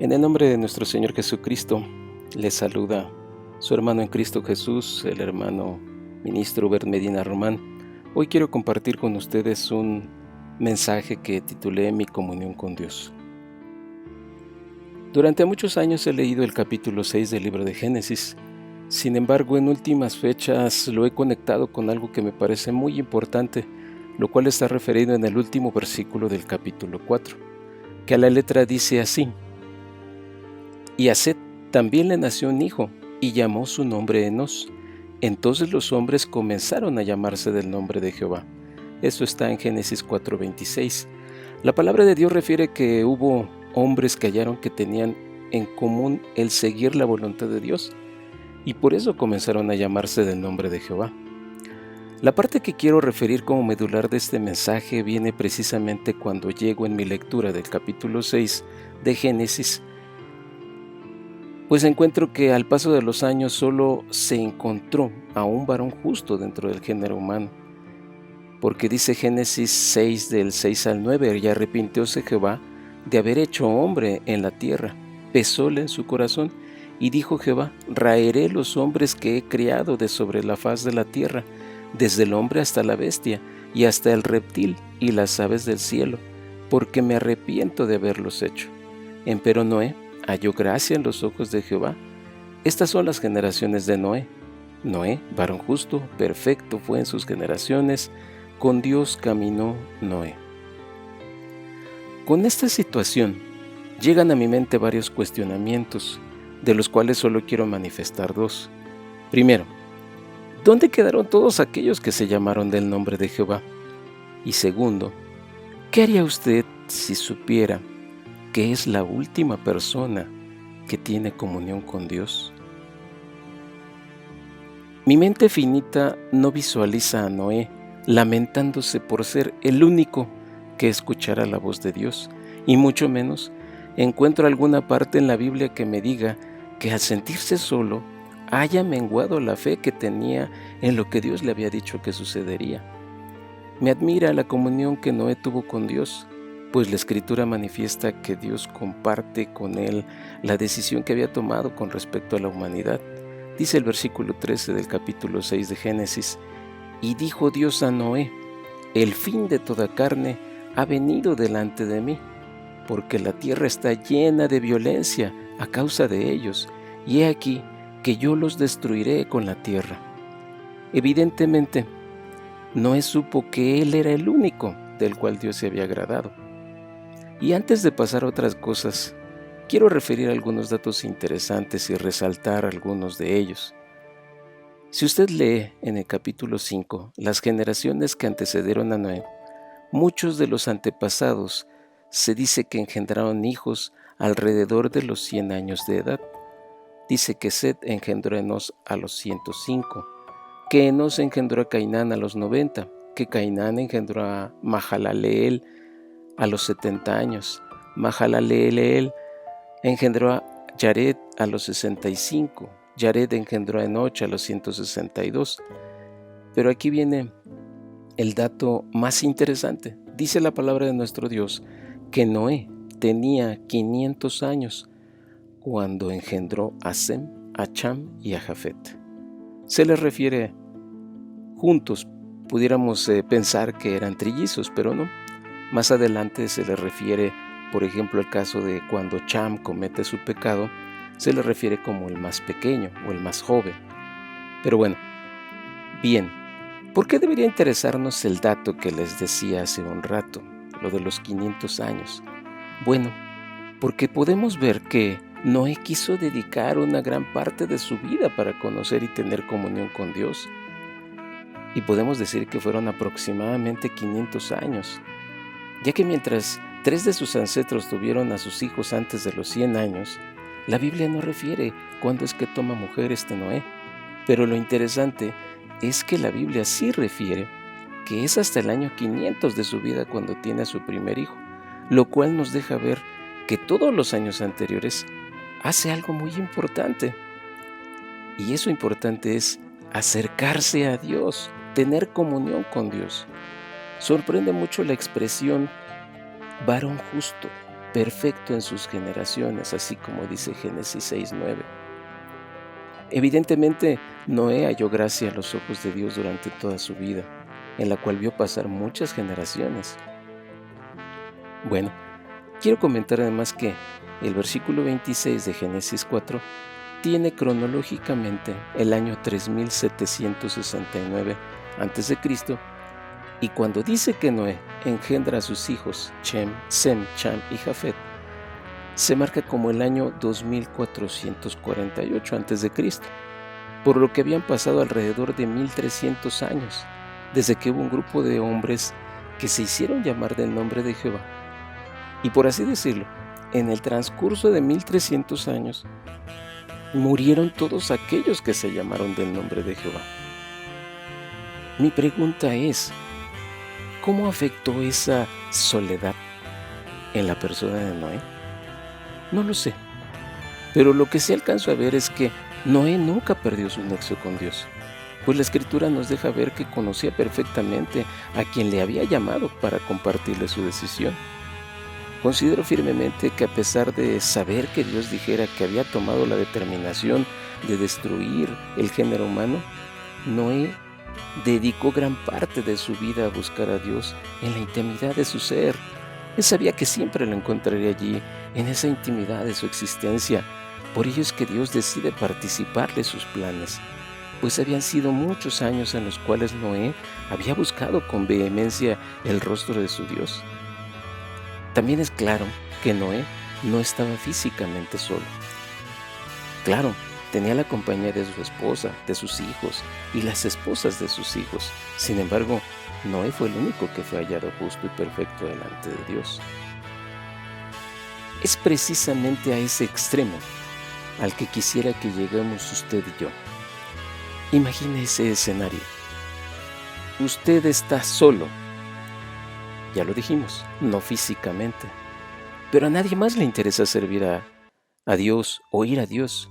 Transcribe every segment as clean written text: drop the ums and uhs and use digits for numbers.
En el nombre de nuestro Señor Jesucristo, les saluda su hermano en Cristo Jesús, el hermano ministro Hubert Medina Román. Hoy quiero compartir con ustedes un mensaje que titulé Mi comunión con Dios. Durante muchos años he leído el capítulo 6 del libro de Génesis. Sin embargo, en últimas fechas lo he conectado con algo que me parece muy importante, lo cual está referido en el último versículo del capítulo 4, que a la letra dice así: Y a Set también le nació un hijo, y llamó su nombre Enos. Entonces los hombres comenzaron a llamarse del nombre de Jehová. Eso está en Génesis 4:26. La palabra de Dios refiere que hubo hombres que hallaron que tenían en común el seguir la voluntad de Dios, y por eso comenzaron a llamarse del nombre de Jehová. La parte que quiero referir como medular de este mensaje viene precisamente cuando llego en mi lectura del capítulo 6 de Génesis, pues encuentro que al paso de los años solo se encontró a un varón justo dentro del género humano, porque dice Génesis 6 del 6 al 9, y arrepintióse Jehová de haber hecho hombre en la tierra, pesóle en su corazón, y dijo Jehová: raeré los hombres que he criado de sobre la faz de la tierra, desde el hombre hasta la bestia, y hasta el reptil y las aves del cielo, porque me arrepiento de haberlos hecho. Empero Noé halló gracia en los ojos de Jehová. Estas son las generaciones de Noé. Noé, varón justo, perfecto fue en sus generaciones, con Dios caminó Noé. Con esta situación llegan a mi mente varios cuestionamientos, de los cuales solo quiero manifestar dos. Primero, ¿dónde quedaron todos aquellos que se llamaron del nombre de Jehová? Y segundo, ¿qué haría usted si supiera que es la última persona que tiene comunión con Dios? Mi mente finita no visualiza a Noé lamentándose por ser el único que escuchara la voz de Dios, y mucho menos encuentro alguna parte en la Biblia que me diga que al sentirse solo haya menguado la fe que tenía en lo que Dios le había dicho que sucedería. Me admira la comunión que Noé tuvo con Dios, pues la Escritura manifiesta que Dios comparte con él la decisión que había tomado con respecto a la humanidad. Dice el versículo 13 del capítulo 6 de Génesis: y dijo Dios a Noé: el fin de toda carne ha venido delante de mí, porque la tierra está llena de violencia a causa de ellos, y he aquí que yo los destruiré con la tierra. Evidentemente, Noé supo que él era el único del cual Dios se había agradado. Y antes de pasar a otras cosas, quiero referir algunos datos interesantes y resaltar algunos de ellos. Si usted lee en el capítulo 5 las generaciones que antecedieron a Noé, muchos de los antepasados se dice que engendraron hijos alrededor de los 100 años de edad. Dice que Set engendró a Enos a los 105, que Enos engendró a Cainán a los 90, que Cainán engendró a Mahalaleel a los 70 años, Mahalaleel engendró a Yared a los 65, Yared engendró a Enoch a los 162. Pero aquí viene el dato más interesante. Dice la palabra de nuestro Dios que Noé tenía 500 años cuando engendró a Sem, a Cham y a Jafet. Se les refiere juntos. Pudiéramos pensar que eran trillizos, pero no. Más adelante se les refiere, por ejemplo, el caso de cuando Cham comete su pecado, se le refiere como el más pequeño o el más joven. Pero bueno, bien, ¿por qué debería interesarnos el dato que les decía hace un rato, lo de los 500 años? Bueno, porque podemos ver que Noé quiso dedicar una gran parte de su vida para conocer y tener comunión con Dios. Y podemos decir que fueron aproximadamente 500 años, ya que mientras 3 de sus ancestros tuvieron a sus hijos antes de los 100 años, la Biblia no refiere cuándo es que toma mujer Noé. Pero lo interesante es que la Biblia sí refiere que es hasta el año 500 de su vida cuando tiene a su primer hijo, lo cual nos deja ver que todos los años anteriores hace algo muy importante. Y eso importante es acercarse a Dios, tener comunión con Dios. Sorprende mucho la expresión varón justo. perfecto en sus generaciones, así como dice Génesis 6:9. Evidentemente, Noé halló gracia a los ojos de Dios durante toda su vida, en la cual vio pasar muchas generaciones. Bueno, quiero comentar además que el versículo 26 de Génesis 4 tiene cronológicamente el año 3769 a.C., y cuando dice que Noé engendra a sus hijos Shem, Sem, Cham y Jafet, se marca como el año 2448 a.C., por lo que habían pasado alrededor de 1300 años desde que hubo un grupo de hombres que se hicieron llamar del nombre de Jehová. Y por así decirlo, en el transcurso de 1300 años, murieron todos aquellos que se llamaron del nombre de Jehová. Mi pregunta es, ¿cómo afectó esa soledad en la persona de Noé? No lo sé, pero lo que sí alcanzo a ver es que Noé nunca perdió su nexo con Dios, pues la Escritura nos deja ver que conocía perfectamente a quien le había llamado para compartirle su decisión. Considero firmemente que a pesar de saber que Dios dijera que había tomado la determinación de destruir el género humano, Noé dedicó gran parte de su vida a buscar a Dios en la intimidad de su ser. Él sabía que siempre lo encontraría allí, en esa intimidad de su existencia. Por ello es que Dios decide participar de sus planes, pues habían sido muchos años en los cuales Noé había buscado con vehemencia el rostro de su Dios. También es claro que Noé no estaba físicamente solo. Claro, tenía la compañía de su esposa, de sus hijos y las esposas de sus hijos. Sin embargo, Noé fue el único que fue hallado justo y perfecto delante de Dios. Es precisamente a ese extremo al que quisiera que lleguemos usted y yo. Imagine ese escenario. Usted está solo. Ya lo dijimos, no físicamente. Pero a nadie más le interesa servir a Dios o ir a Dios.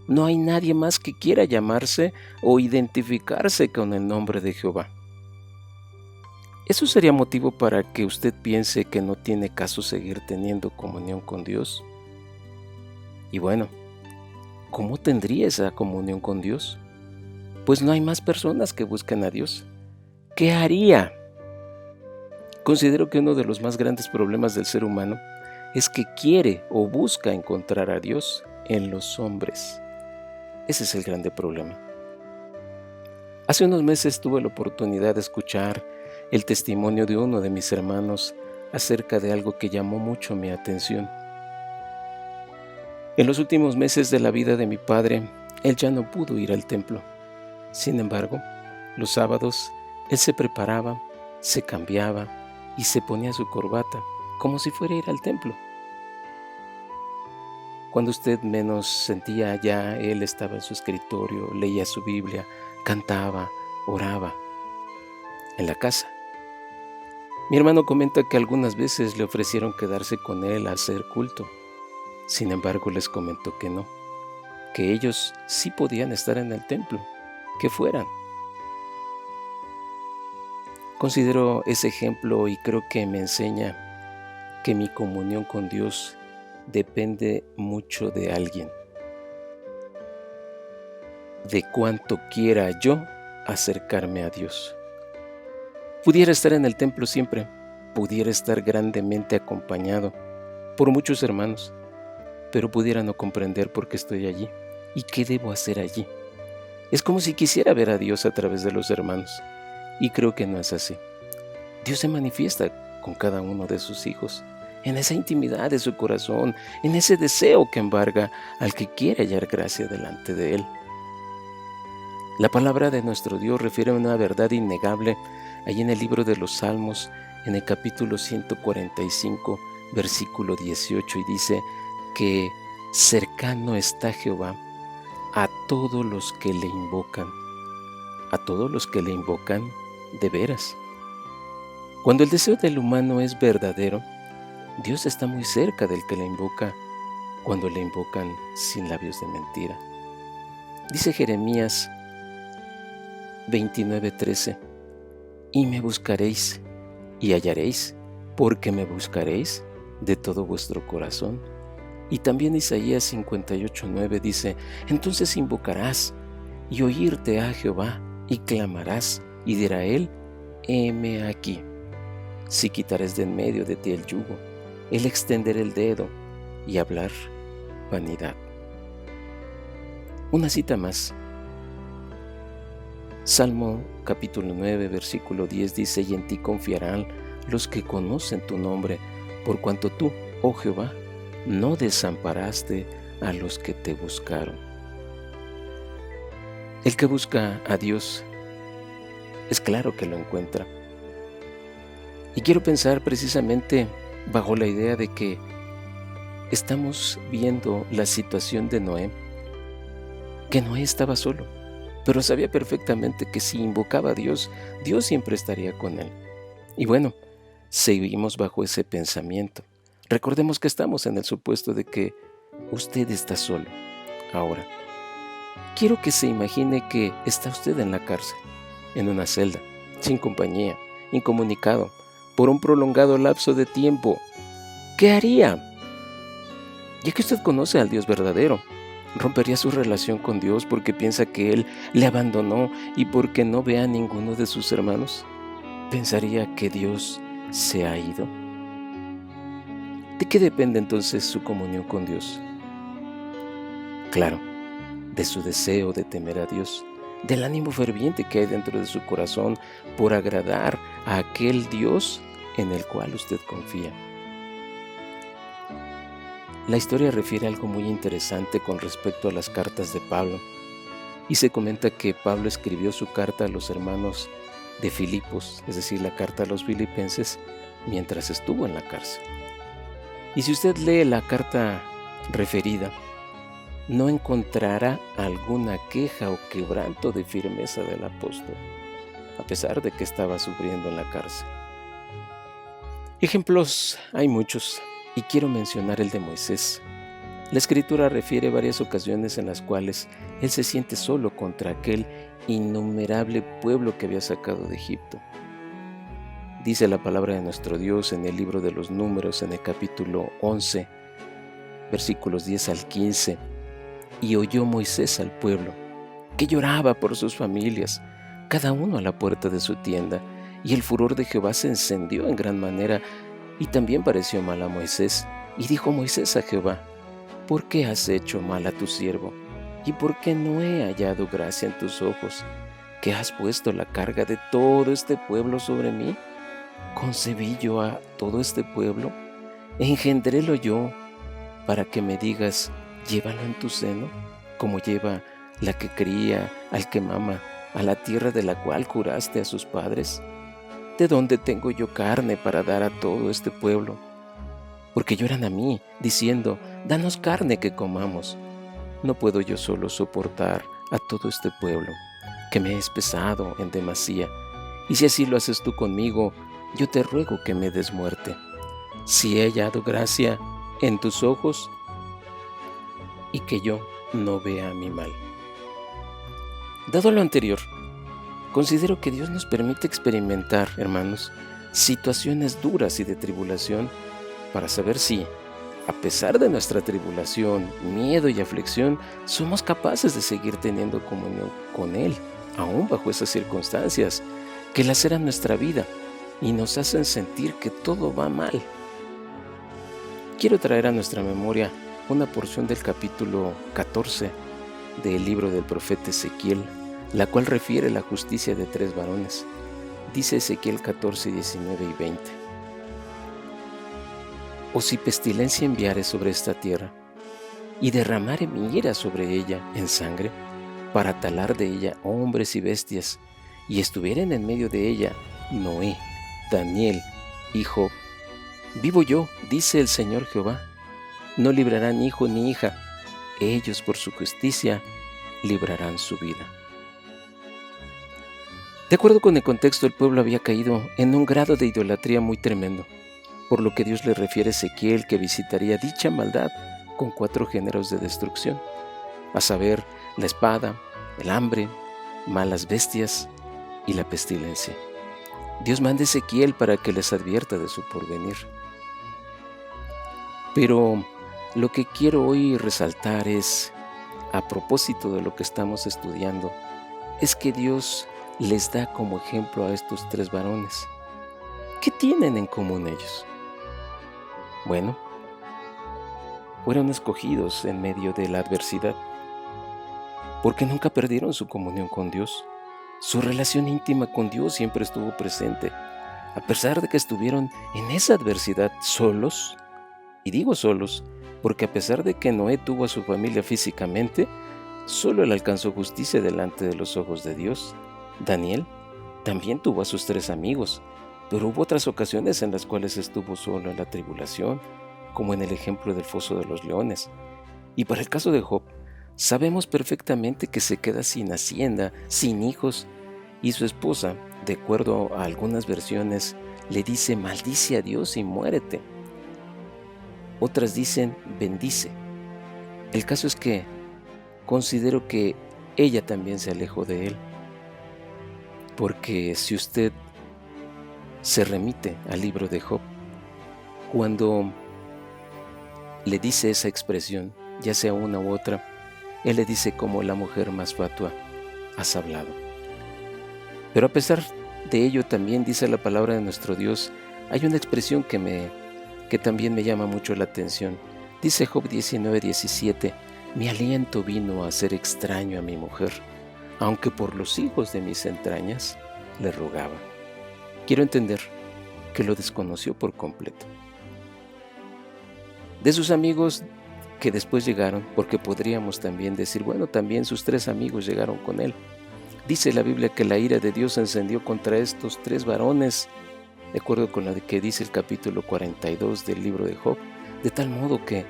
No hay nadie más que quiera llamarse o identificarse con el nombre de Jehová. ¿Eso sería motivo para que usted piense que no tiene caso seguir teniendo comunión con Dios? Y bueno, ¿cómo tendría esa comunión con Dios? Pues no hay más personas que busquen a Dios. ¿Qué haría? Considero que uno de los más grandes problemas del ser humano es que quiere o busca encontrar a Dios en los hombres. Ese es el grande problema. Hace unos meses tuve la oportunidad de escuchar el testimonio de uno de mis hermanos acerca de algo que llamó mucho mi atención. En los últimos meses de la vida de mi padre, él ya no pudo ir al templo. Sin embargo, los sábados, él se preparaba, se cambiaba y se ponía su corbata, como si fuera a ir al templo. Cuando usted menos sentía, ya él estaba en su escritorio, leía su Biblia, cantaba, oraba en la casa. Mi hermano comenta que algunas veces le ofrecieron quedarse con él a hacer culto. Sin embargo, les comentó que no, que ellos sí podían estar en el templo, que fueran. Considero ese ejemplo y creo que me enseña que mi comunión con Dios depende mucho de alguien, de cuánto quiera yo acercarme a Dios. Pudiera estar en el templo siempre, pudiera estar grandemente acompañado por muchos hermanos, pero pudiera no comprender por qué estoy allí y qué debo hacer allí. Es como si quisiera ver a Dios a través de los hermanos, y creo que no es así. Dios se manifiesta con cada uno de sus hijos, en esa intimidad de su corazón, en ese deseo que embarga al que quiere hallar gracia delante de Él. La palabra de nuestro Dios refiere a una verdad innegable allí en el libro de los Salmos, en el capítulo 145, versículo 18, y dice que cercano está Jehová a todos los que le invocan, a todos los que le invocan de veras. Cuando el deseo del humano es verdadero, Dios está muy cerca del que le invoca cuando le invocan sin labios de mentira. Dice Jeremías 29:13, y me buscaréis y hallaréis, porque me buscaréis de todo vuestro corazón. Y también Isaías 58:9 dice: entonces invocarás y oírte a Jehová, y clamarás, y dirá él: heme aquí. Si quitares de en medio de ti el yugo, el extender el dedo y hablar vanidad. Una cita más. Salmo capítulo 9, versículo 10 dice: y en ti confiarán los que conocen tu nombre, por cuanto tú, oh Jehová, no desamparaste a los que te buscaron. El que busca a Dios es claro que lo encuentra. Y quiero pensar precisamente bajo la idea de que estamos viendo la situación de Noé, que Noé estaba solo, pero sabía perfectamente que si invocaba a Dios, Dios siempre estaría con él. Y bueno, seguimos bajo ese pensamiento. Recordemos que estamos en el supuesto de que usted está solo. Ahora, quiero que se imagine que está usted en la cárcel, en una celda, sin compañía, incomunicado, por un prolongado lapso de tiempo. ¿Qué haría? Ya que usted conoce al Dios verdadero, ¿rompería su relación con Dios porque piensa que Él le abandonó y porque no ve a ninguno de sus hermanos? ¿Pensaría que Dios se ha ido? ¿De qué depende entonces su comunión con Dios? Claro, de su deseo de temer a Dios, del ánimo ferviente que hay dentro de su corazón por agradar a aquel Dios en el cual usted confía. La historia refiere algo muy interesante con respecto a las cartas de Pablo, y se comenta que Pablo escribió su carta a los hermanos de Filipos, es decir, la carta a los filipenses, mientras estuvo en la cárcel. Y si usted lee la carta referida, no encontrará alguna queja o quebranto de firmeza del apóstol, a pesar de que estaba sufriendo en la cárcel. Ejemplos hay muchos, y quiero mencionar el de Moisés. La Escritura refiere varias ocasiones en las cuales él se siente solo contra aquel innumerable pueblo que había sacado de Egipto. Dice la palabra de nuestro Dios en el libro de los Números, en el capítulo 11, versículos 10 al 15. Y oyó Moisés al pueblo, que lloraba por sus familias, cada uno a la puerta de su tienda, y el furor de Jehová se encendió en gran manera, y también pareció mal a Moisés. Y dijo Moisés a Jehová: ¿por qué has hecho mal a tu siervo? ¿Y por qué no he hallado gracia en tus ojos, que has puesto la carga de todo este pueblo sobre mí? ¿Concebí yo a todo este pueblo? ¿Engendrélo yo para que me digas: llévalo en tu seno, como lleva la que cría al que mama, a la tierra de la cual juraste a sus padres? ¿De dónde tengo yo carne para dar a todo este pueblo? Porque lloran a mí, diciendo: danos carne que comamos. No puedo yo solo soportar a todo este pueblo, que me es pesado en demasía. Y si así lo haces tú conmigo, yo te ruego que me des muerte. Si he hallado gracia en tus ojos, y que yo no vea mi mal. Dado lo anterior, considero que Dios nos permite experimentar, hermanos, situaciones duras y de tribulación para saber si, a pesar de nuestra tribulación, miedo y aflicción, somos capaces de seguir teniendo comunión con Él, aún bajo esas circunstancias que laceran nuestra vida y nos hacen sentir que todo va mal. Quiero traer a nuestra memoria una porción del capítulo 14 del libro del profeta Ezequiel, la cual refiere la justicia de 3 varones. Dice Ezequiel 14, 19 y 20. O si pestilencia enviare sobre esta tierra, y derramare mi ira sobre ella en sangre, para talar de ella hombres y bestias, y estuvieren en medio de ella Noé, Daniel y Job, vivo yo, dice el Señor Jehová, no librarán hijo ni hija, ellos por su justicia librarán su vida. De acuerdo con el contexto, el pueblo había caído en un grado de idolatría muy tremendo, por lo que Dios le refiere a Ezequiel que visitaría dicha maldad con 4 géneros de destrucción, a saber, la espada, el hambre, malas bestias y la pestilencia. Dios manda a Ezequiel para que les advierta de su porvenir. Pero lo que quiero hoy resaltar es, a propósito de lo que estamos estudiando, es que Dios les da como ejemplo a estos tres varones. ¿Qué tienen en común ellos? Bueno, fueron escogidos en medio de la adversidad, porque nunca perdieron su comunión con Dios. Su relación íntima con Dios siempre estuvo presente, a pesar de que estuvieron en esa adversidad solos. Y digo solos, porque a pesar de que Noé tuvo a su familia físicamente, solo él alcanzó justicia delante de los ojos de Dios. Daniel también tuvo a sus tres amigos, pero hubo otras ocasiones en las cuales estuvo solo en la tribulación, como en el ejemplo del foso de los leones. Y para el caso de Job, sabemos perfectamente que se queda sin hacienda, sin hijos, y su esposa, de acuerdo a algunas versiones, le dice: maldice a Dios y muérete. Otras dicen: bendice. El caso es que considero que ella también se alejó de él, porque si usted se remite al libro de Job, cuando le dice esa expresión, ya sea una u otra, él le dice: como la mujer más fatua has hablado. Pero a pesar de ello, también dice la palabra de nuestro Dios, hay una expresión que también me llama mucho la atención. Dice Job 19:17, mi aliento vino a ser extraño a mi mujer, aunque por los hijos de mis entrañas le rogaba. Quiero entender que lo desconoció por completo. De sus amigos que después llegaron, porque podríamos también decir, bueno, también sus tres amigos llegaron con él. Dice la Biblia que la ira de Dios se encendió contra estos tres varones, de acuerdo con lo que dice el capítulo 42 del libro de Job, de tal modo que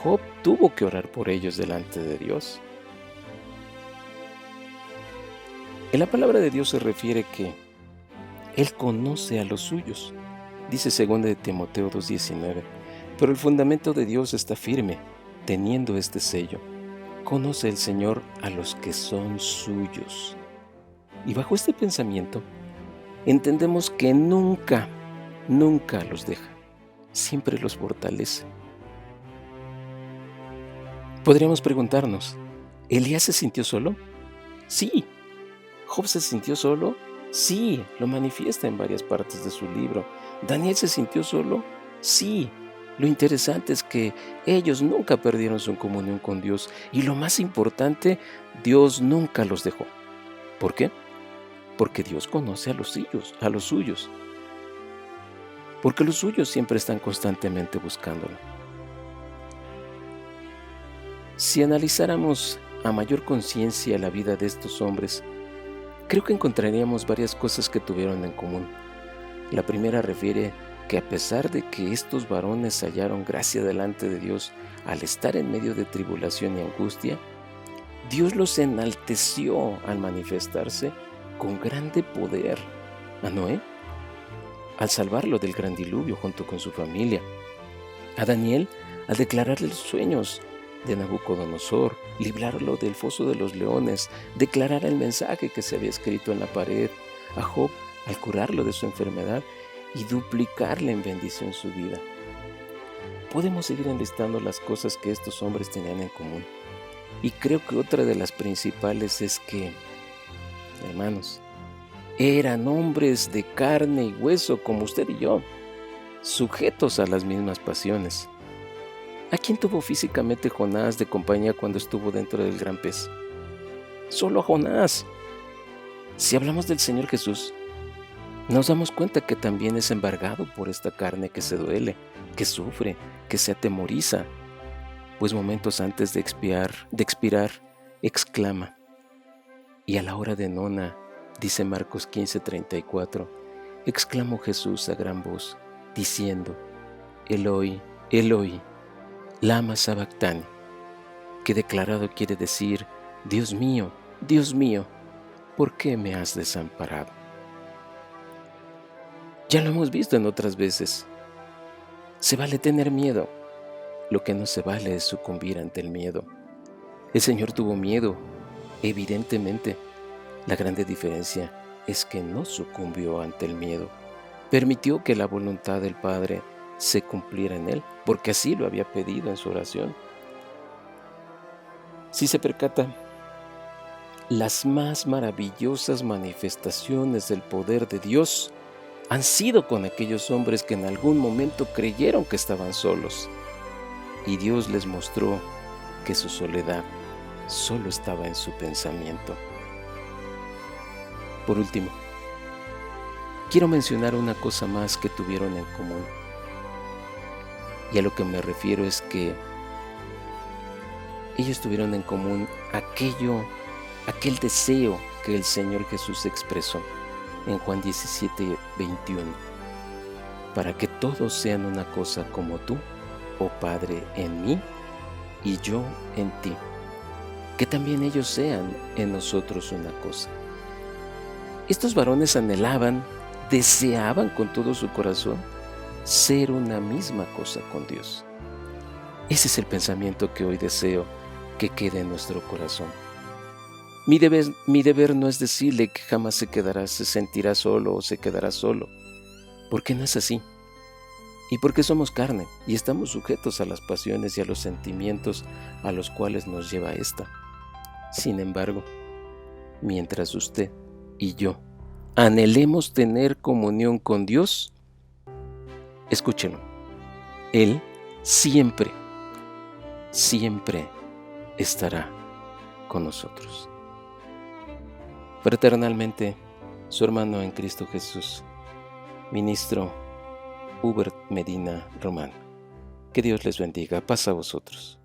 Job tuvo que orar por ellos delante de Dios. En la palabra de Dios se refiere que Él conoce a los suyos. Dice 2 de Timoteo 2:19, pero el fundamento de Dios está firme, teniendo este sello. Conoce el Señor a los que son suyos. Y bajo este pensamiento, entendemos que nunca los deja, siempre los fortalece. Podríamos preguntarnos, ¿Elías se sintió solo? Sí. ¿Job se sintió solo? Sí, lo manifiesta en varias partes de su libro. ¿Daniel se sintió solo? Sí. Lo interesante es que ellos nunca perdieron su comunión con Dios y lo más importante, Dios nunca los dejó. ¿Por qué? Porque Dios conoce a los suyos. Porque los suyos siempre están constantemente buscándolo. Si analizáramos a mayor conciencia la vida de estos hombres, creo que encontraríamos varias cosas que tuvieron en común. La primera refiere que a pesar de que estos varones hallaron gracia delante de Dios al estar en medio de tribulación y angustia, Dios los enalteció al manifestarse con grande poder a Noé, al salvarlo del gran diluvio junto con su familia, a Daniel al declararle los sueños de Nabucodonosor, librarlo del foso de los leones, declarar el mensaje que se había escrito en la pared, a Job al curarlo de su enfermedad y duplicarle en bendición su vida. Podemos seguir enlistando las cosas que estos hombres tenían en común. Y creo que otra de las principales es que, hermanos, eran hombres de carne y hueso como usted y yo, sujetos a las mismas pasiones. ¿A quién tuvo físicamente Jonás de compañía cuando estuvo dentro del gran pez? Solo a Jonás. Si hablamos del Señor Jesús, nos damos cuenta que también es embargado por esta carne que se duele, que sufre, que se atemoriza, pues momentos antes de expirar, exclama. Y a la hora de nona, dice Marcos 15:34, exclamó Jesús a gran voz, diciendo, Eloi, Eloi, lama sabactani, que declarado quiere decir, Dios mío, ¿por qué me has desamparado? Ya lo hemos visto en otras veces. Se vale tener miedo. Lo que no se vale es sucumbir ante el miedo. El Señor tuvo miedo, evidentemente. La grande diferencia es que no sucumbió ante el miedo. Permitió que la voluntad del Padre se cumpliera en él, porque así lo había pedido en su oración. Si se percata, las más maravillosas manifestaciones del poder de Dios han sido con aquellos hombres que en algún momento creyeron que estaban solos, y Dios les mostró que su soledad solo estaba en su pensamiento. Por último, quiero mencionar una cosa más que tuvieron en común. Y a lo que me refiero es que ellos tuvieron en común aquel deseo que el Señor Jesús expresó en Juan 17:21, para que todos sean una cosa como tú, oh Padre, en mí y yo en ti, que también ellos sean en nosotros una cosa. Estos varones anhelaban, deseaban con todo su corazón ser una misma cosa con Dios. Ese es el pensamiento que hoy deseo que quede en nuestro corazón. Mi deber no es decirle que jamás se sentirá solo o se quedará solo, porque no es así. Y porque somos carne y estamos sujetos a las pasiones y a los sentimientos a los cuales nos lleva esta. Sin embargo, mientras usted y yo anhelemos tener comunión con Dios, escúchelo, Él siempre estará con nosotros. Fraternalmente, su hermano en Cristo Jesús, ministro Hubert Medina Román. Que Dios les bendiga. Paz a vosotros.